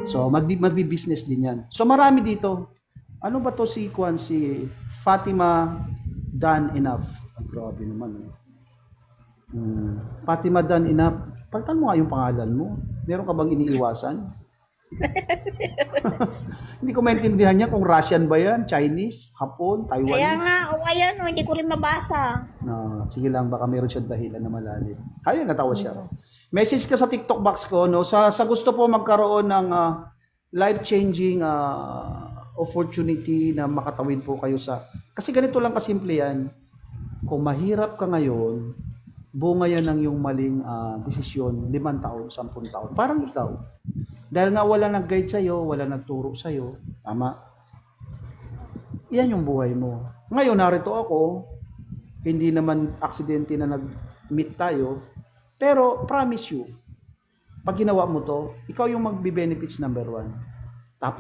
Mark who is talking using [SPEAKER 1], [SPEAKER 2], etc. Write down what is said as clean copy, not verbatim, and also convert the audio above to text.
[SPEAKER 1] So, magbi-business din yan. So, marami dito. Ano ba to si Kwan? Si Fatima Done Enough. Ay, grabe naman. Fatima Done Enough. Palitan mo nga yung pangalan mo. Meron ka bang iniiwasan? Hindi ko maintindihan niya kung Russian ba yan, Chinese, Hapon,
[SPEAKER 2] Kaya
[SPEAKER 1] Taiwanese.
[SPEAKER 2] nga, o ayan, o, hindi ko rin mabasa.
[SPEAKER 1] No, sige lang, baka meron siyang dahilan na malalim. Ayun, natawa siya. Message ka sa TikTok box ko, no? Sa gusto po magkaroon ng life-changing opportunity na makatawid po kayo sa... Kasi ganito lang kasimple yan. Kung mahirap ka ngayon, bunga yan ng yung maling desisyon, 5 taon, 10 taon. Parang ikaw. Dahil nga wala nag-guide sa'yo, wala nagturo sa'yo, tama? Yan yung buhay mo. Ngayon, narito ako, hindi naman aksidente na nag-meet tayo, pero promise you, pag ginawa mo to, ikaw yung magbe-benefits number 1. Tapos,